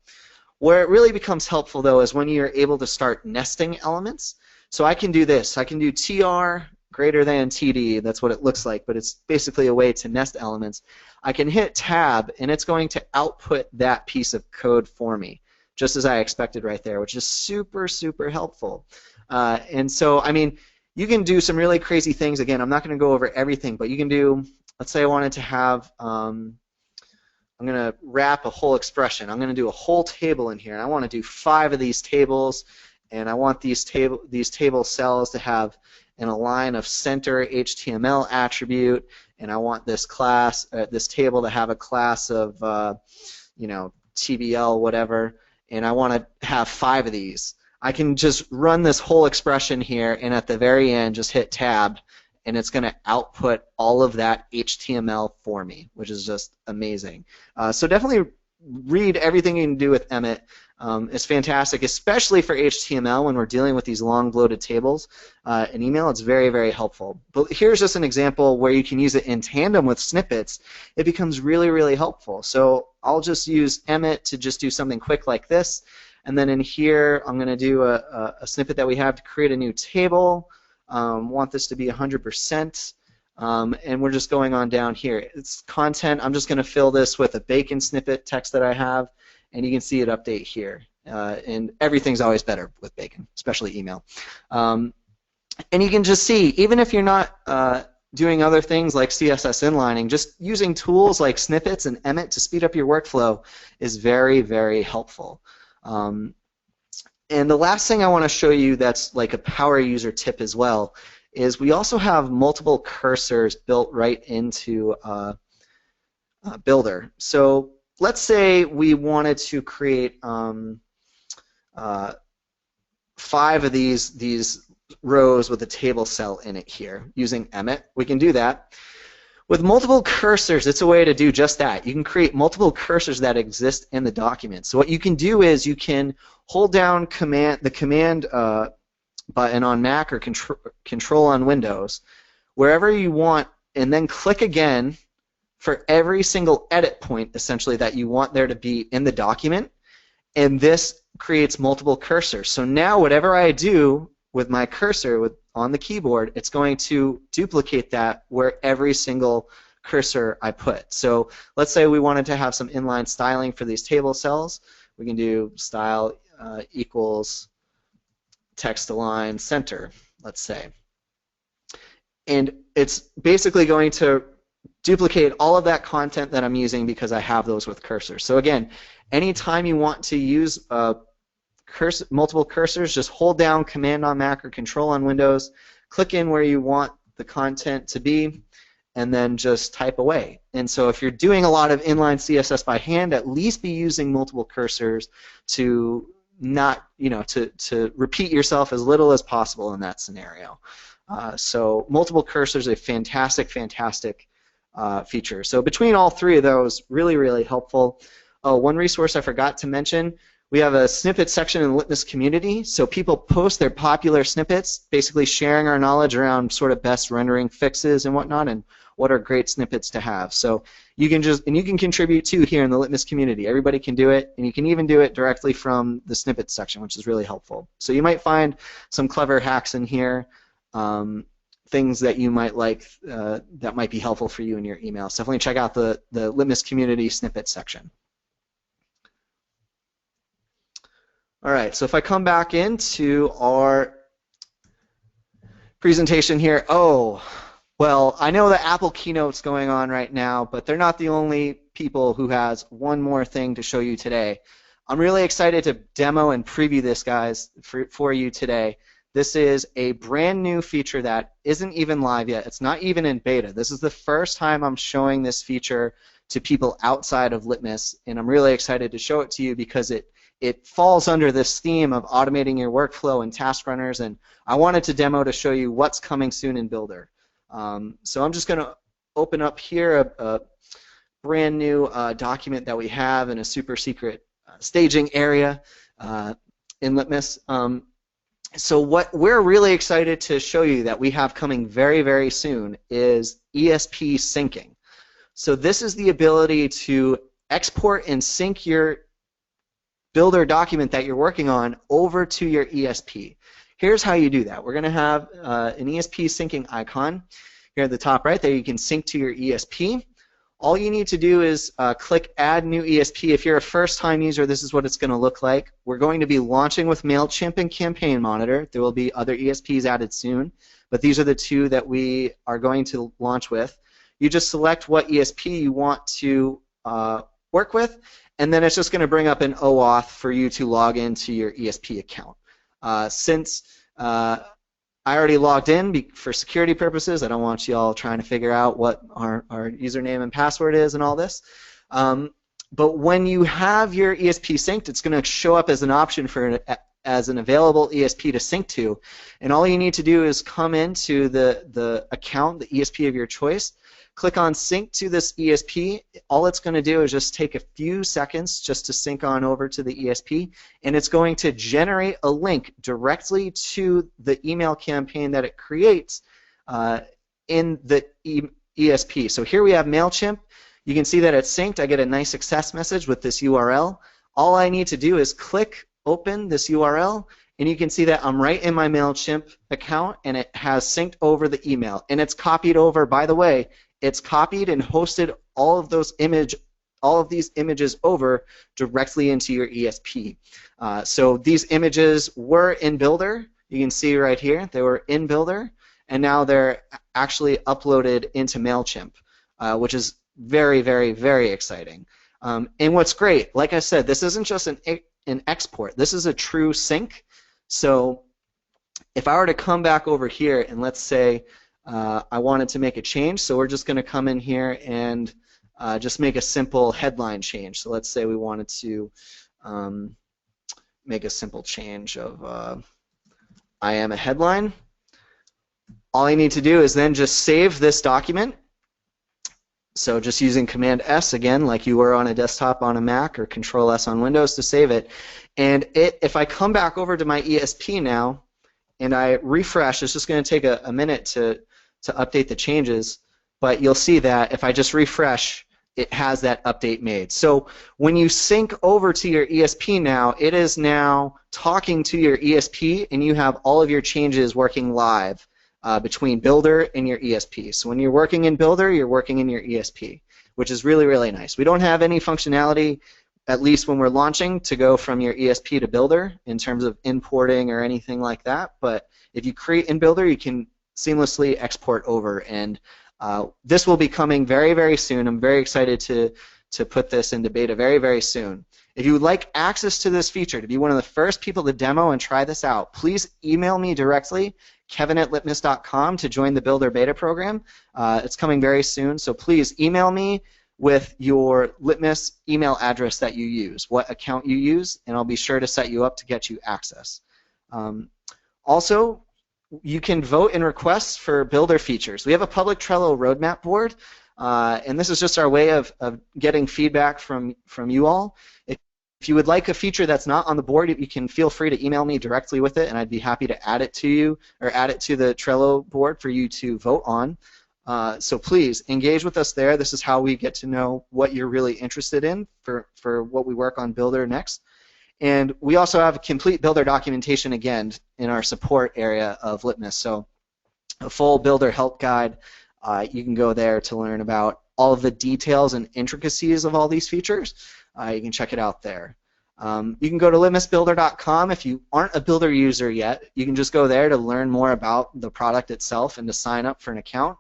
Where it really becomes helpful, though, is when you're able to start nesting elements. So I can do this. I can do TR greater than TD. That's what it looks like, but it's basically a way to nest elements. I can hit tab, and it's going to output that piece of code for me, just as I expected right there, which is super, super helpful. And so, I mean, you can do some really crazy things. Again, I'm not going to go over everything, but you can do, let's say I wanted to have, I'm going to wrap a whole expression. I'm going to do a whole table in here, and I want to do 5 of these tables, and I want these table cells to have an align of center HTML attribute, and I want this class, this table to have a class of, you know, TBL, whatever, and I want to have 5 of these. I can just run this whole expression here, and at the very end, just hit tab, and it's going to output all of that HTML for me, which is just amazing. So definitely read everything you can do with Emmet. is fantastic, especially for HTML when we're dealing with these long bloated tables in email. It's very, very helpful. But here's just an example where you can use it in tandem with snippets. It becomes really, really helpful. So I'll just use Emmet to just do something quick like this. And then in here, I'm going to do a snippet that we have to create a new table. Want this to be 100%. And we're just going on down here. It's content. I'm just going to fill this with a bacon snippet text that I have. And you can see it update here. And everything's always better with bacon, especially email. And you can just see, even if you're not doing other things like CSS inlining, just using tools like snippets and Emmet to speed up your workflow is very, very helpful. And the last thing I want to show you that's like a power user tip as well is we also have multiple cursors built right into Builder. So let's say we wanted to create 5 of these rows with a table cell in it here using Emmet. We can do that. With multiple cursors, it's a way to do just that. You can create multiple cursors that exist in the document. So what you can do is you can hold down the command button on Mac or control on Windows, wherever you want, and then click again for every single edit point, essentially, that you want there to be in the document, and this creates multiple cursors. So now whatever I do with my cursor on the keyboard, it's going to duplicate that where every single cursor I put. So let's say we wanted to have some inline styling for these table cells. We can do style equals text align center, let's say. And it's basically going to duplicate all of that content that I'm using because I have those with cursors. So again, anytime you want to use multiple cursors, just hold down Command on Mac or Control on Windows, click in where you want the content to be, and then just type away. And so if you're doing a lot of inline CSS by hand, at least be using multiple cursors to not, to repeat yourself as little as possible in that scenario. So multiple cursors, a fantastic, fantastic feature. So between all three of those, really, really helpful. Oh, one resource I forgot to mention, we have a snippet section in the Litmus community. So people post their popular snippets, basically sharing our knowledge around sort of best rendering fixes and whatnot, and what are great snippets to have. So you can you can contribute too here in the Litmus community. Everybody can do it, and you can even do it directly from the snippets section, which is really helpful. So you might find some clever hacks in here, things that you might like that might be helpful for you in your emails. Definitely check out the Litmus community snippet section. All right, so if I come back into our presentation here, well, I know the Apple keynote's going on right now, but they're not the only people who has one more thing to show you today. I'm really excited to demo and preview this, guys, for you today. This is a brand new feature that isn't even live yet. It's not even in beta. This is the first time I'm showing this feature to people outside of Litmus, and I'm really excited to show it to you because it falls under this theme of automating your workflow and task runners, and I wanted to demo to show you what's coming soon in Builder. So I'm just going to open up here a brand new document that we have in a super secret staging area in Litmus. So what we're really excited to show you that we have coming very, very soon is ESP syncing. So this is the ability to export and sync your Builder document that you're working on over to your ESP. Here's how you do that. We're going to have an ESP syncing icon here at the top right there. You can sync to your ESP. All you need to do is click Add New ESP. If you're a first-time user, this is what it's going to look like. We're going to be launching with MailChimp and Campaign Monitor. There will be other ESPs added soon, but these are the two that we are going to launch with. You just select what ESP you want to work with, and then it's just going to bring up an OAuth for you to log into your ESP account. Since I already logged in for security purposes, I don't want you all trying to figure out what our username and password is and all this. But when you have your ESP synced, it's going to show up as an option as an available ESP to sync to, and all you need to do is come into the account, the ESP of your choice, click on sync to this ESP. All it's going to do is just take a few seconds just to sync on over to the ESP, and it's going to generate a link directly to the email campaign that it creates in the ESP. So here we have MailChimp. You can see that it's synced. I get a nice success message with this URL. All I need to do is click open this URL, and you can see that I'm right in my MailChimp account, and it has synced over the email. And it's copied over, by the way, it's copied and hosted all of these images over directly into your ESP. So these images were in Builder. You can see right here, they were in Builder, and now they're actually uploaded into MailChimp, which is very, very, very exciting. And what's great, like I said, this isn't just an export. This is a true sync. So if I were to come back over here and let's say I wanted to make a change, so we're just going to come in here and just make a simple headline change. So let's say we wanted to make a simple change of I am a headline. All I need to do is then just save this document. So just using Command S again, like you were on a desktop on a Mac, or Control S on Windows to save it. And if I come back over to my ESP now and I refresh, it's just going to take a minute to update the changes, but you'll see that if I just refresh, it has that update made. So when you sync over to your ESP now, it is now talking to your ESP, and you have all of your changes working live between Builder and your ESP. So when you're working in Builder, you're working in your ESP, which is really, really nice. We don't have any functionality, at least when we're launching, to go from your ESP to Builder in terms of importing or anything like that. But if you create in Builder, you can seamlessly export over, and this will be coming very, very soon. I'm very excited to put this into beta very, very soon. If you would like access to this feature, to be one of the first people to demo and try this out, please email me directly, kevin@litmus.com, to join the Builder beta program. It's coming very soon, so please email me with your Litmus email address that you use, what account you use, and I'll be sure to set you up to get you access. Also, you can vote in requests for Builder features. We have a public Trello roadmap board, and this is just our way of getting feedback from you all. If you would like a feature that's not on the board, you can feel free to email me directly with it, and I'd be happy to add it to you, or add it to the Trello board for you to vote on. So please engage with us there. This is how we get to know what you're really interested in for what we work on Builder next. And we also have complete Builder documentation again in our support area of Litmus. So a full Builder help guide. You can go there to learn about all of the details and intricacies of all these features. You can check it out there. You can go to litmusbuilder.com. If you aren't a Builder user yet, you can just go there to learn more about the product itself and to sign up for an account.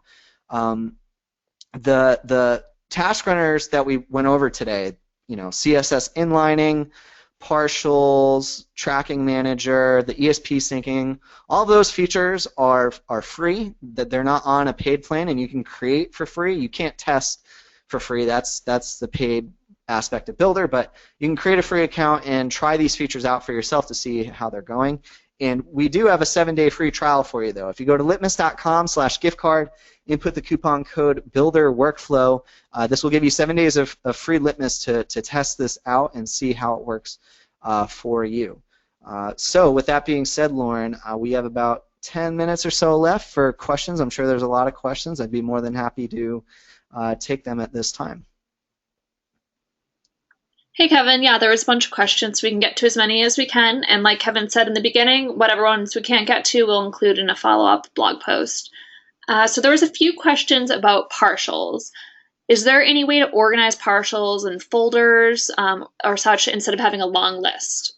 The task runners that we went over today, CSS inlining, partials, tracking manager, the ESP syncing, all of those features are free. That they're not on a paid plan, and you can create for free. You can't test for free. That's the paid aspect of Builder, but you can create a free account and try these features out for yourself to see how they're going. And we do have a 7-day free trial for you, though. If you go to litmus.com/giftcard, input the coupon code BuilderWorkflow. This will give you 7 days of free Litmus to test this out and see how it works for you. So with that being said, Lauren, we have about 10 minutes or so left for questions. I'm sure there's a lot of questions. I'd be more than happy to take them at this time. Hey, Kevin. Yeah, there was a bunch of questions. We can get to as many as we can. And like Kevin said in the beginning, whatever ones we can't get to, we'll include in a follow-up blog post. So there was a few questions about partials. Is there any way to organize partials in folders or such instead of having a long list?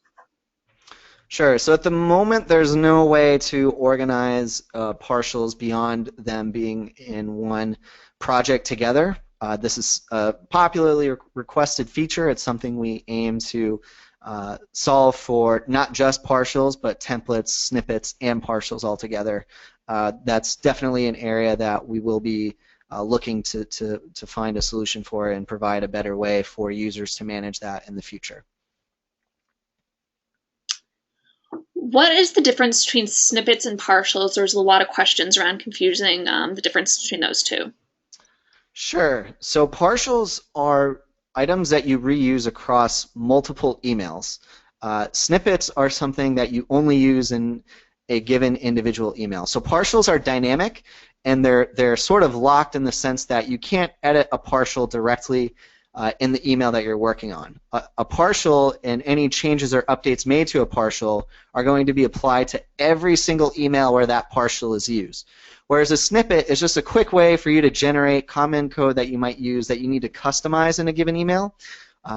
Sure. So at the moment, there's no way to organize partials beyond them being in one project together. This is a popularly requested feature. It's something we aim to solve for not just partials, but templates, snippets, and partials altogether. That's definitely an area that we will be looking to find a solution for and provide a better way for users to manage that in the future. What is the difference between snippets and partials? There's a lot of questions around confusing the difference between those two. Sure. So partials are items that you reuse across multiple emails. Snippets are something that you only use in a given individual email. So partials are dynamic, and they're sort of locked in the sense that you can't edit a partial directly in the email that you're working on. A partial and any changes or updates made to a partial are going to be applied to every single email where that partial is used. Whereas a snippet is just a quick way for you to generate common code that you might use that you need to customize in a given email.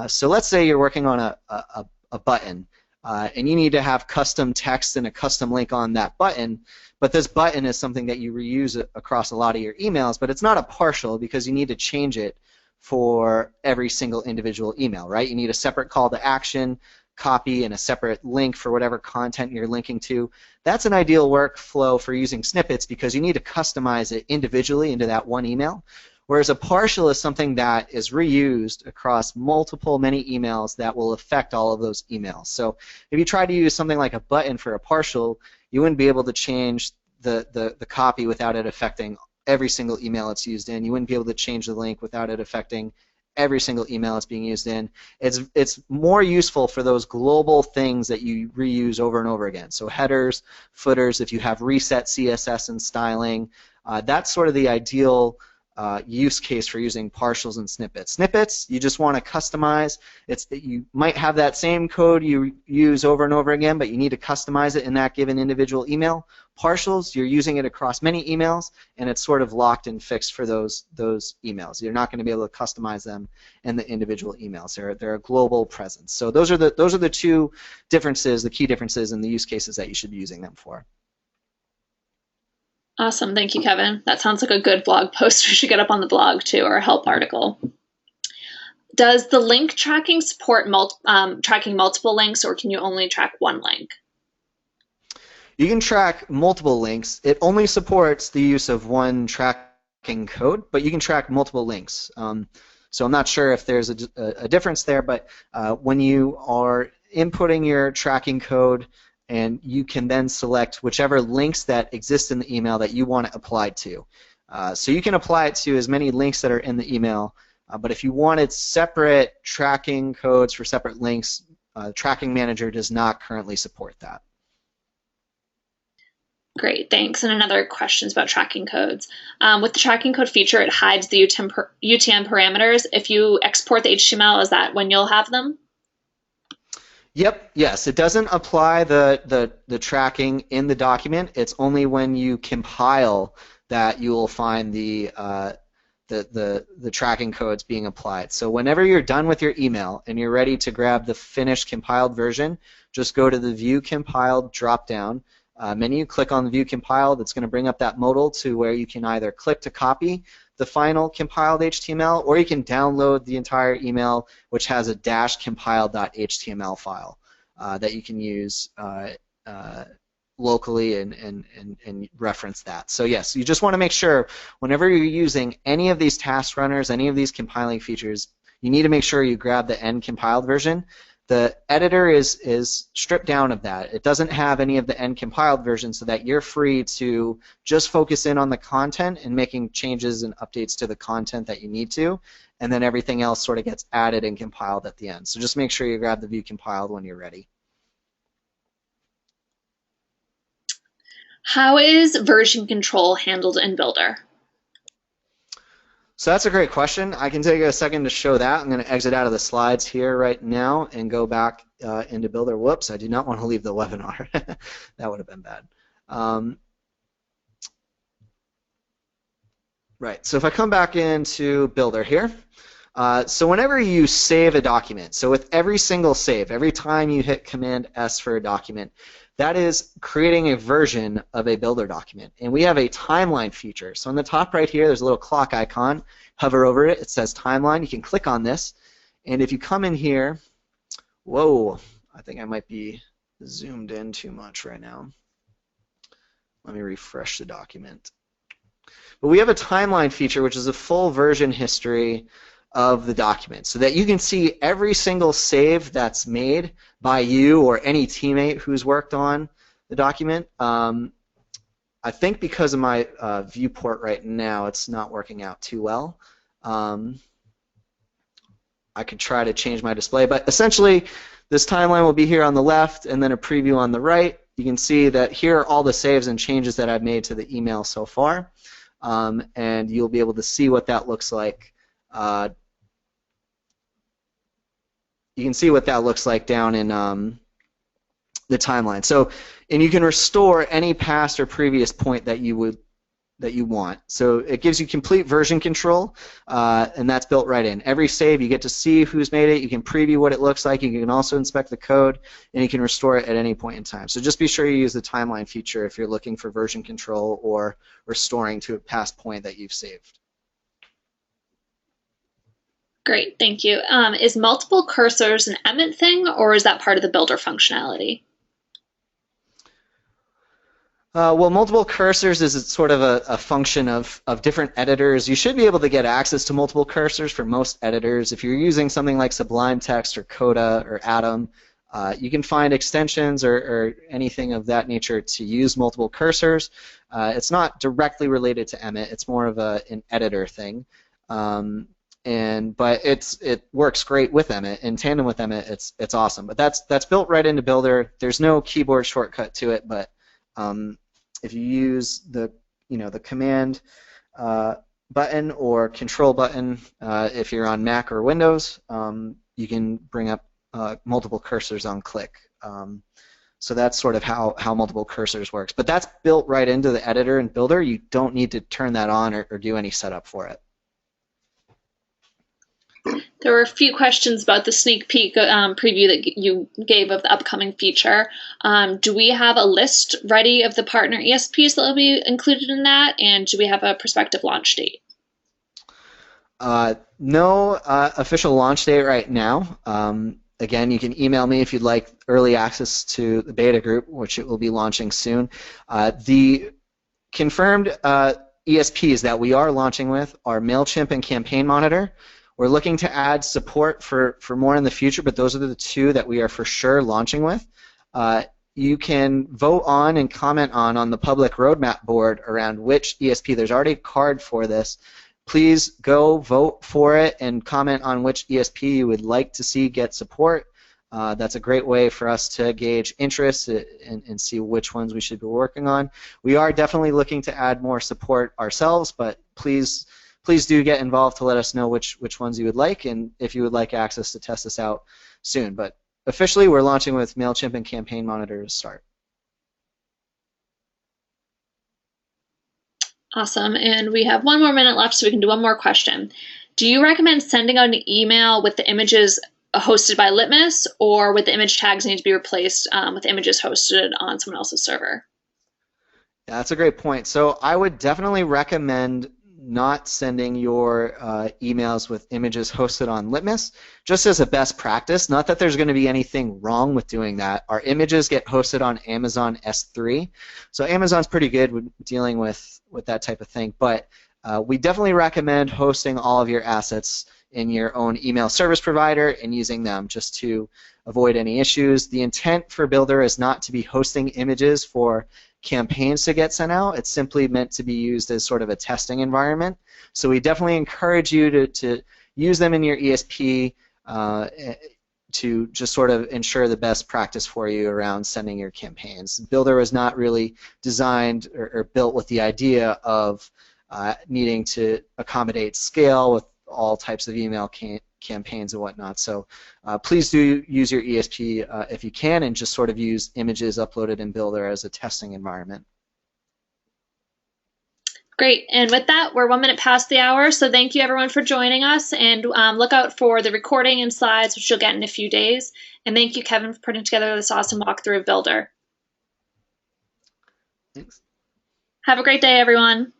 So let's say you're working on a button, and you need to have custom text and a custom link on that button, but this button is something that you reuse across a lot of your emails, but it's not a partial because you need to change it for every single individual email, right? You need a separate call to action, copy, and a separate link for whatever content you're linking to. That's an ideal workflow for using snippets because you need to customize it individually into that one email. Whereas a partial is something that is reused across many emails that will affect all of those emails. So if you try to use something like a button for a partial, you wouldn't be able to change the copy without it affecting every single email it's used in. You wouldn't be able to change the link without it affecting every single email it's being used in. It's more useful for those global things that you reuse over and over again. So headers, footers, if you have reset CSS and styling, that's sort of the ideal use case for using partials and snippets. Snippets, you just want to customize. You might have that same code you use over and over again, but you need to customize it in that given individual email. Partials, you're using it across many emails, and it's sort of locked and fixed for those emails. You're not going to be able to customize them in the individual emails. They're a global presence. So those are the two differences, the key differences in the use cases that you should be using them for. Awesome. Thank you, Kevin. That sounds like a good blog post we should get up on the blog too, or a help article. Does the link tracking support tracking multiple links, or can you only track one link? You can track multiple links. It only supports the use of one tracking code, but you can track multiple links. So I'm not sure if there's a difference there, but when you are inputting your tracking code, and you can then select whichever links that exist in the email that you want it applied to. So you can apply it to as many links that are in the email, but if you wanted separate tracking codes for separate links, Tracking Manager does not currently support that. Great, thanks. And another question is about tracking codes. With the tracking code feature, it hides the UTM parameters. If you export the HTML, is that when you'll have them? Yep, yes. It doesn't apply the tracking in the document. It's only when you compile that you will find the tracking codes being applied. So whenever you're done with your email and you're ready to grab the finished compiled version, just go to the View Compiled drop-down menu, click on the View Compiled. It's going to bring up that modal to where you can either click to copy the final compiled HTML, or you can download the entire email, which has a -compiled.html file that you can use locally and reference that. So yes, you just want to make sure whenever you're using any of these task runners, any of these compiling features, you need to make sure you grab the end compiled version. The editor is stripped down of that. It doesn't have any of the end compiled version, so that you're free to just focus in on the content and making changes and updates to the content that you need to, and then everything else sort of gets added and compiled at the end. So just make sure you grab the View Compiled when you're ready. How is version control handled in Builder? So that's a great question. I can take a second to show that. I'm going to exit out of the slides here right now and go back into Builder. Whoops, I do not want to leave the webinar. That would have been bad. Right, so if I come back into Builder here, so whenever you save a document, so with every single save, every time you hit Command S for a document, that is creating a version of a Builder document. And we have a timeline feature. So on the top right here, there's a little clock icon. Hover over it. It says timeline. You can click on this. And if you come in here, whoa, I think I might be zoomed in too much right now. Let me refresh the document. But we have a timeline feature, which is a full version history of the document, so that you can see every single save that's made by you or any teammate who's worked on the document. I think because of my viewport right now, it's not working out too well. I could try to change my display, but essentially this timeline will be here on the left and then a preview on the right. You can see that here are all the saves and changes that I've made to the email so far, and you'll be able to see what that looks like. You can see what that looks like down in the timeline. So, and you can restore any past or previous point that you want. So it gives you complete version control, and that's built right in. Every save, you get to see who's made it. You can preview what it looks like. You can also inspect the code, and you can restore it at any point in time. So just be sure you use the timeline feature if you're looking for version control or restoring to a past point that you've saved. Great, thank you. Is multiple cursors an Emmet thing, or is that part of the Builder functionality? Well, multiple cursors is sort of a function of different editors. You should be able to get access to multiple cursors for most editors. If you're using something like Sublime Text or Coda or Atom, you can find extensions or anything of that nature to use multiple cursors. It's not directly related to Emmet. It's more of an editor thing. But it works great with Emmet. In tandem with Emmet, it's awesome. But that's built right into Builder. There's no keyboard shortcut to it, but if you use the command button or control button, if you're on Mac or Windows, you can bring up multiple cursors on click. So that's sort of how multiple cursors works. But that's built right into the editor and Builder. You don't need to turn that on or do any setup for it. There were a few questions about the sneak peek preview that you gave of the upcoming feature. Do we have a list ready of the partner ESPs that will be included in that, and do we have a prospective launch date? No official launch date right now. Again, you can email me if you'd like early access to the beta group, which it will be launching soon. The confirmed ESPs that we are launching with are MailChimp and Campaign Monitor. We're looking to add support for more in the future, but those are the two that we are for sure launching with. You can vote on and comment on the public roadmap board around which ESP. There's already a card for this. Please go vote for it and comment on which ESP you would like to see get support. That's a great way for us to gauge interest and see which ones we should be working on. We are definitely looking to add more support ourselves, but please do get involved to let us know which ones you would like and if you would like access to test this out soon. But officially, we're launching with MailChimp and Campaign Monitor to start. Awesome, and we have 1 more minute left, so we can do one more question. Do you recommend sending out an email with the images hosted by Litmus, or would the image tags need to be replaced with images hosted on someone else's server? Yeah, that's a great point. So I would definitely recommend not sending your emails with images hosted on Litmus, just as a best practice. Not that there's going to be anything wrong with doing that. Our images get hosted on Amazon S3, so Amazon's pretty good with dealing with that type of thing, but we definitely recommend hosting all of your assets in your own email service provider and using them just to avoid any issues. The intent for Builder is not to be hosting images for campaigns to get sent out. It's simply meant to be used as sort of a testing environment. So we definitely encourage you to use them in your ESP to just sort of ensure the best practice for you around sending your campaigns. Builder was not really designed or built with the idea of needing to accommodate scale with all types of email campaigns and whatnot. So please do use your ESP if you can, and just sort of use images uploaded in Builder as a testing environment. Great, and with that, we're 1 minute past the hour, so thank you everyone for joining us, and look out for the recording and slides, which you'll get in a few days. And thank you, Kevin, for putting together this awesome walkthrough of Builder. Thanks. Have a great day, everyone.